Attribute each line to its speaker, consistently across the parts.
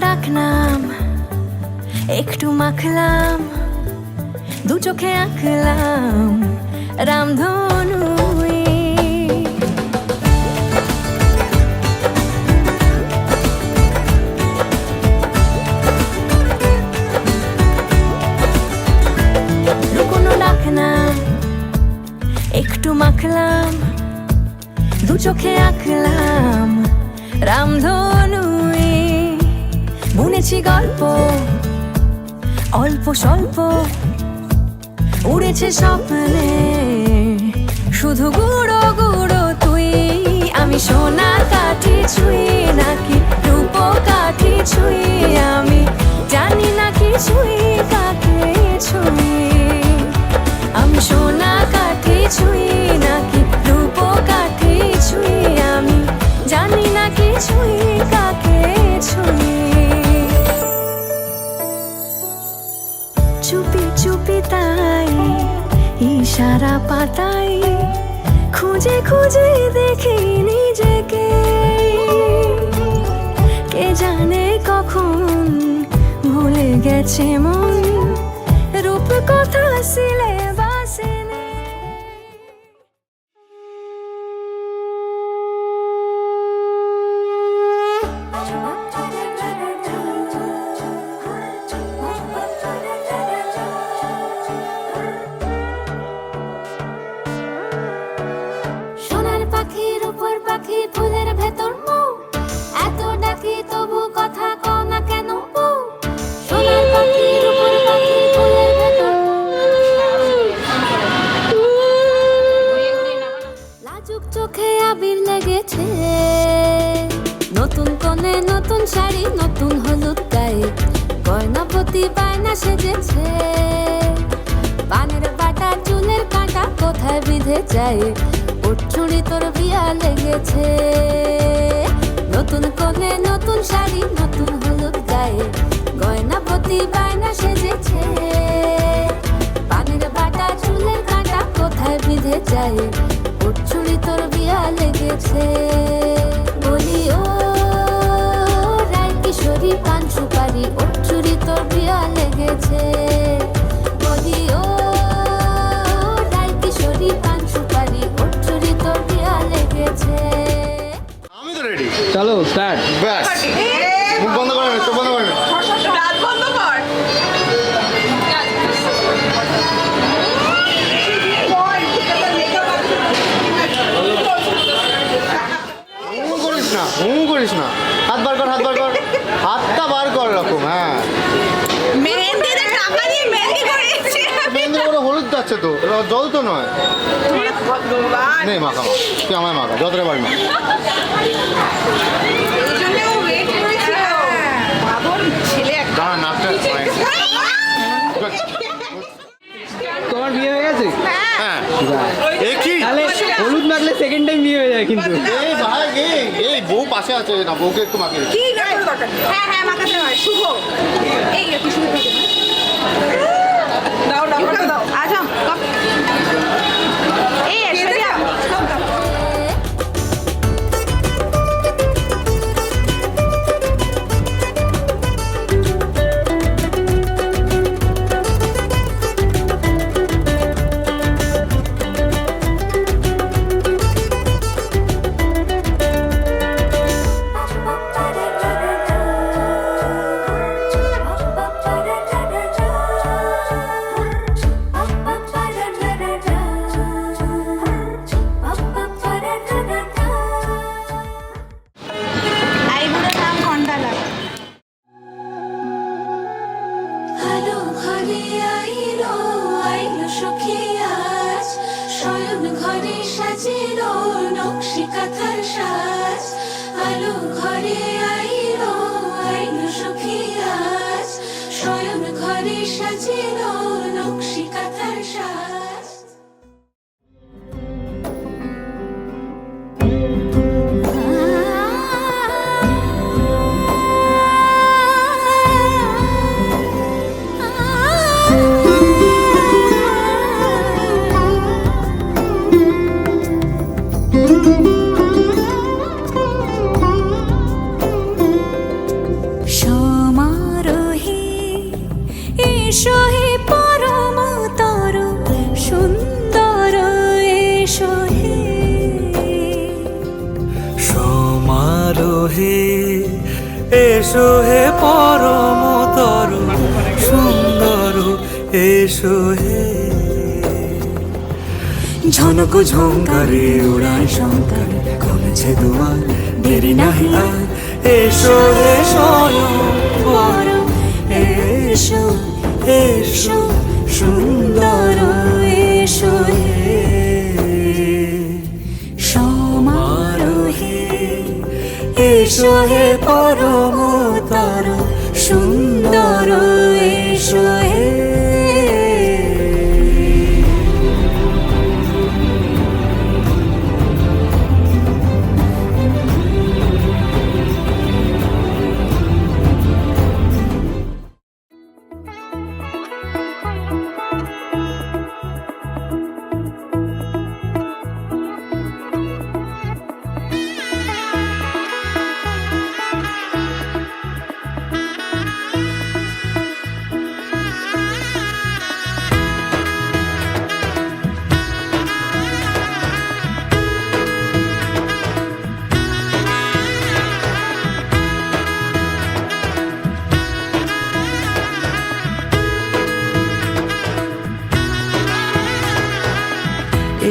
Speaker 1: ডাকনাম একটু মাখলাম, দু চোখে আঁকলাম রামধনু। লুকোনো ডাকনাম একটু মাখলাম, দু চোখে আঁকলাম রামধনু। বুনেছি গল্প অল্প স্বল্প, উড়েছে স্বপ্নে শুধু গুঁড়ো গুঁড়ো তুই। আমি সোনার কাঠি ছুঁই নাকি রূপ কাঠি ছুঁই, আমি জানি না কিছুই কাকে ছুঁই। আমি সোনা কাঠি ছুঁই নাকি রূপ কাঠি ছুঁই, আমি জানি না কিছুই কাকে ছুঁই। চুপি চুপি তাই ইশারা পাতাই, খুঁজে খুঁজে দেখি নিজেকে। কে জানে কখন ভুলে গেছে মন, রূপ কথা সিলেবাসে নেই। সোনার পাখির উপর পাখি, ফুলের ভেতর মৌ, এত ডাকি তবু কথা কও না কেন বউ। সোনার পাখির উপর পাখি, ফুলের ভেতর লাজুক চোখে আবির লেগেছে, নতুন কোণে নতুন শাড়ি নতুন হলুদ গায়ে, গয়নাপতি বায়না সেজেছে। পানের বাটা চুলের কাঁটা কোথায় বিঁধে যায়, চুড়ি তোর বিয়া লেগেছে। নতুন কোণে নতুন শাড়ি নতুন হলুদ গায়ে, গয়নাপতি বায়না সেজেছে। পানের বাটা চুলের কাঁটা কোথায় বিঁধে যায়, চুড়ি তোর বিয়া লেগেছে। বলি ও রায় কিশোরী পান সুপারি, চুড়ি তোর বিয়া লেগেছে। বলি ও রায় কিশোরী পান সুপারি, তোর বিয়া লেগেছে।
Speaker 2: আমি তো রেডি,
Speaker 3: চলো স্টার্ট।
Speaker 2: ব্যাস মুখ বন্ধ করে চোখ বন্ধ করে
Speaker 4: রাত বন্ধ কর।
Speaker 2: করিস না, হাত বার কর, হাত বার কর, হাতটা বার কর এরকম। হ্যাঁ
Speaker 4: মেহেন্দিতে টাকা দিয়ে মেহেন্দি করিয়েছি।
Speaker 2: মেহেন্দি করে হলুদ যাচ্ছে তো, জল তো নয়। নেই মাখা, তুই আমায় মাখা যতটা পারি না। দাঁড়া নাচটা।
Speaker 3: তোমার বিয়ে হয়ে গেছে?
Speaker 2: হ্যাঁ একই
Speaker 3: তাহলে হলুদ মাখলে সেকেন্ড টাইম বিয়ে হয়ে যায় কিন্তু।
Speaker 2: এই ভাই এই বউ পাশে আছে না, বউকে একটু মাখিয়ে
Speaker 4: কি দরকার? হ্যাঁ হ্যাঁ মাখাতে হয়। শুভ এই কি শুভ থাকে না? দাও দাও আজম কপ এই ঐশ্বরিয়া
Speaker 1: সব
Speaker 5: এসো হে ঝনক ঝঙ্কারে উড়ায় শঙ্কার খুলেছে দুয়ার দেরি নাহি আর এসো হে স্বয়ংবর এসো এসো সুন্দর এসো হে সমারোহে এসো হে পরমতর সুন্দর এসো হে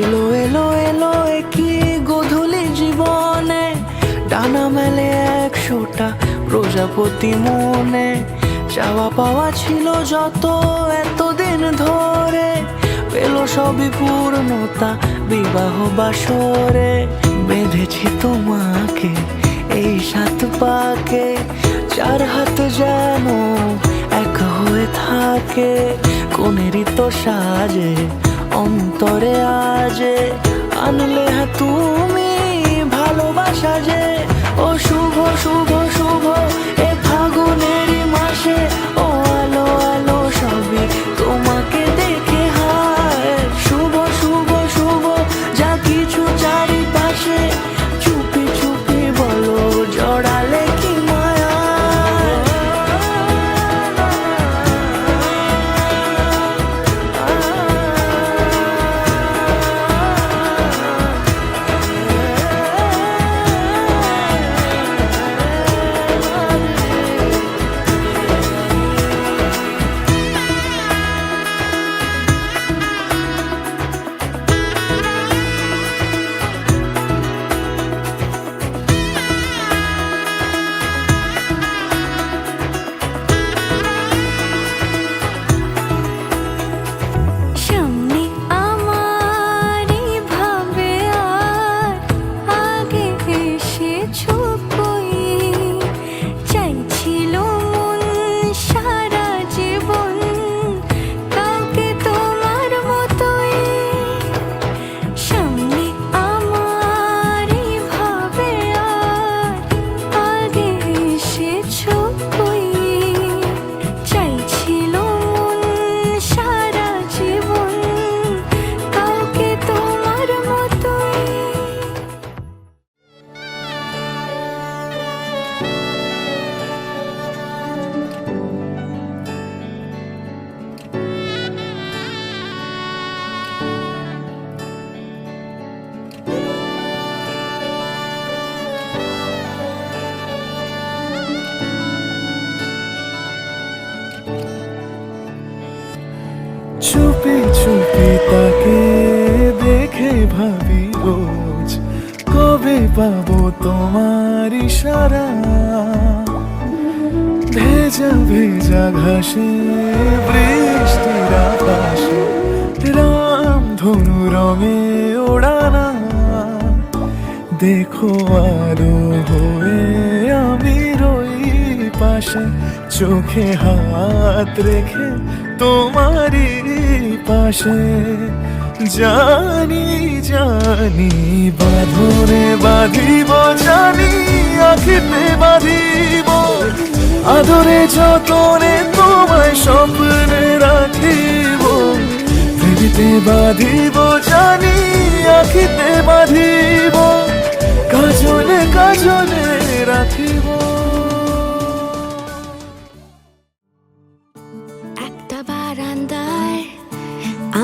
Speaker 5: এলো এলো এলো কি গোধূলি জীবনে ডানা মেলে 100টা প্রজাপতি মনে চাওয়া পাওয়া ছিল যত এতদিন ধরে পেল সবই পূর্ণতা বিবাহ বাসরে বেঁধেছি তোমাকে এই 7 পাকে 4 হাত যেন এক হয়ে থাকে কোনেরই তো সাজে অন্তরে আজে আনলে হ্যাঁ তুমি ভালোবাসা যে ও শুভ শুভ শুভ এ ফাগুনেরই মাসে ও আলো আলো সবই তোমাকে দেখে হায় শুভ শুভ শুভ যা কিছু চারিপাশে চুপি চুপি বলো জড়ালে কি মায়া চুপি চুপি তাকে দেখে ভাবি রোজ কবে পাবো তোমার ইশারা ভেজা ভেজা ঘাসে বৃষ্টির আকাশে রাম ধনু রঙে ওড়ানা দেখো আলো হয়ে আমি রই পাশে চোখে হাত রেখে তোমারই পাশে জানি জানি বাঁধনে বাঁধিব জানি আখিতে বাঁধিব আদরে যতনে তোমায় স্বপ্নে রাখিব প্রেমেতে বাঁধিব জানি আখিতে বাঁধিব কাজলে কাজলে রাখিব
Speaker 1: একটা বারান্দায়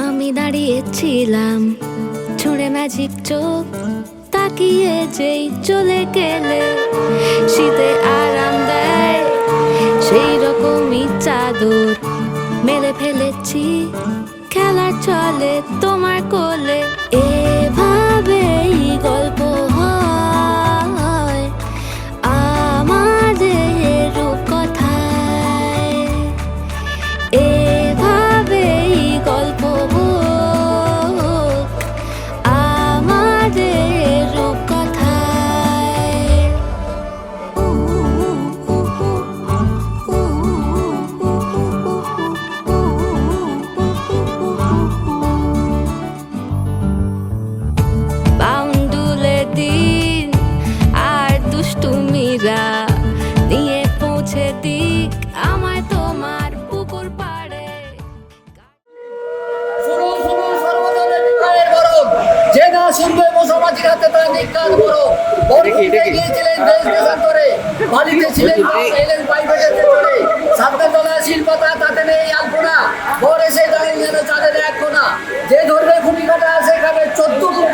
Speaker 1: আমি দাঁড়িয়েছিলাম ছুঁড়ে ম্যাজিক চোখ তাকিয়ে যেই চলে গেলে শীতে আরাম দেয় সেই রকমই চাদর মেলে ফেলেছি চলে তোমার কোলে, এভাবেই গল্প হয় আমাদের রূপকথায়, এভাবেই গল্প হোক আমাদের রূপকথায়। বাউন্ডুলে দিন আর দুষ্টুমিরা নিয়ে পৌঁছে দিক আমায় তোমার পুকুর পাড়ে।
Speaker 6: শুনুন শুনুন সর্বদলের বিবাহের বরণ, যে না শুনবে মুসলমানের হাতে তার নিকার বরণ। বরপুরে গিয়েছিলেন দেশ দেশান্তরে, বাড়িতে ছিলেন এলেন প্রাইভেটের ভেতরে, সামনে তলায় শিল্পতা তাতে নেই আলপনা, বর এসে দাঁড়িয়ে যেন চাঁদের এক কোনা, যে ধরবে খুঁটি কাটা সেখানে 14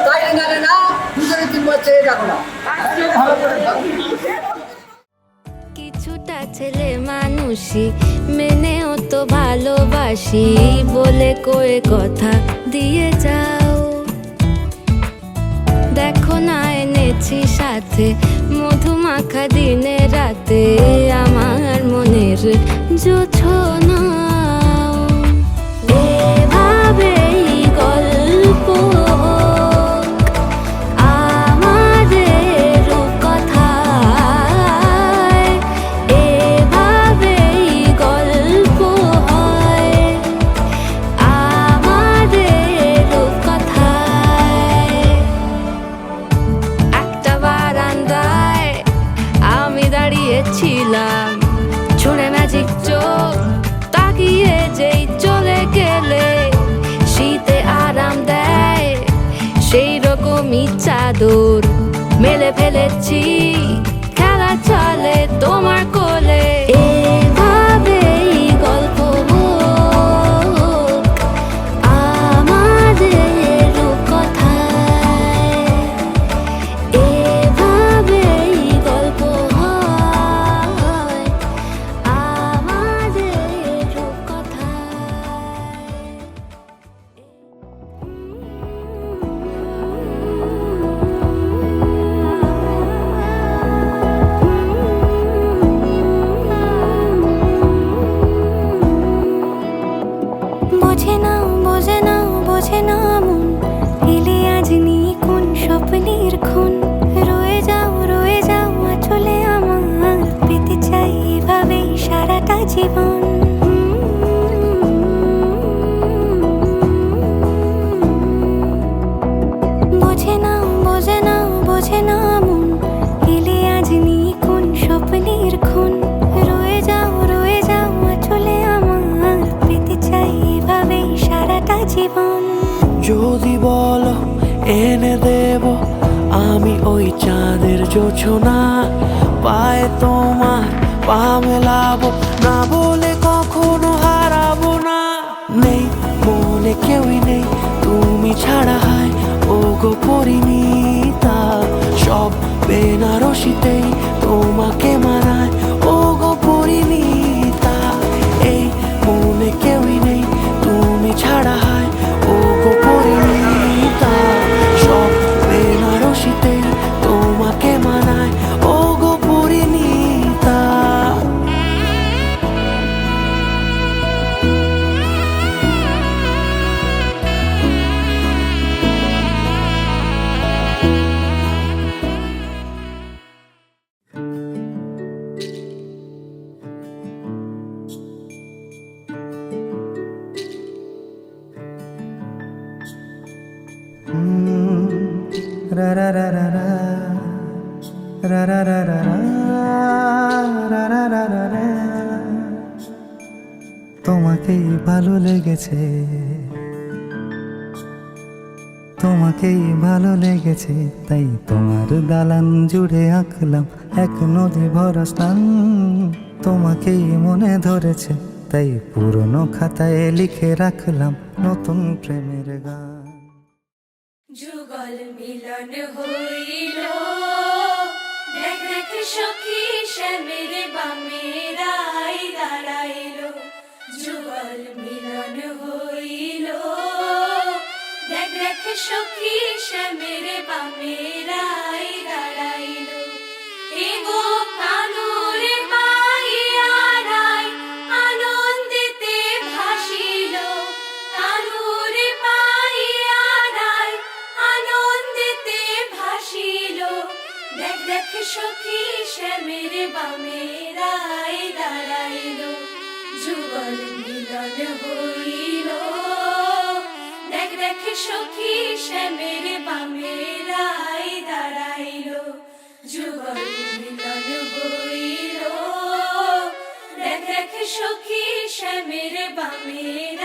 Speaker 6: তাই জানে না দুজনে 3 বার চেয়ে দেখো না।
Speaker 1: কিছুটা ছেলে মানুষই মেনেও তো ভালোবাসি, বলে কয়ে কথা দিয়ে যাও। দেখো না এনেছি সাথে মধুমাখা দিনে রাতে আমার মনের জোছনা, এভাবেই গল্প আমাদের রূপকথায়, এভাবেই গল্প হয় আমাদের রূপকথায়। একটা বারান্দায় আমি দাঁড়িয়েছিলাম, ছুঁড়ে ম্যাজিক চোখ তাকিয়ে যেই চলে গেলে, শীতে আরাম দেয় সেই রকমই চাদর মেলে ফেলেছি, খেলা চলে তোমার কোলে, এভাবেই গল্প হোক আমাদের রূপকথায়, এভাবেই গল্প হয় আমাদের রূপকথায়। বোঝে না বোঝে না বোঝে না মন, এলে আজ নিয়ে কোন স্বপ্নের খুন, রয়ে যাও চলে আমার, পেতে চাই এভাবেই সারাটা জীবন। বোঝে না বোঝে না বোঝে না মন, এলে আজ নিয়ে কোন স্বপ্নের খুন, রয়ে যাও চলে আমার, পেতে চাই এভাবেই সারাটা জীবন।
Speaker 5: যদি বলো এনে দেব আমি ওই চাঁদের জোছনা, পায়ে তোমার পা মেলাবো, না বলে কখনো হারাবো না। নেই মনে কেউই নেই তুমি ছাড়া, হায় ও গো পরিণীতা, সব বেনারসিতেই তোমাকে মানায় ও গো পরিণীতা। এই মনে কেউই নেই তুমি ছাড়া, হায় ও গো পরিণীতা, সব বেনারসিতেই তোমাকে মানায় ও গো Parineeta.
Speaker 7: ra ra ra ra ra ra ra ra ra ra ra ra ra ra ra। তোমাকেই ভালো লেগেছে, তোমাকেই ভালো লেগেছে, তাই তোমার দালান জুড়ে আঁকলাম এক নদী ভরা স্থান। তোমাকেই মনে ধরেছে, তাই পুরনো খাতায় লিখে রাখলাম নতুন প্রেমের গান।
Speaker 1: যুগল মিলন হইল, দেখ দেখ সখী শ্যামের বামেরাই দাঁড়াইল, যুগল মিলন সখী শ্যামের বামেরাই দাঁড়াইল এগো কানুরে পাইয়ারাই আনন্দিতে ভাসিল কানুরে পাইয়ারাই আনন্দিতে ভাসিল দেখ দেখ সখী শ্যামের বামেরাই দাঁড়াইল যুগল মিলন হইল দেখ দেখ সখী শ্যামের বামেরাই দাঁড়াইল যুগল মিলন হইল দেখ দেখ সখী শ্যামের বামেরাই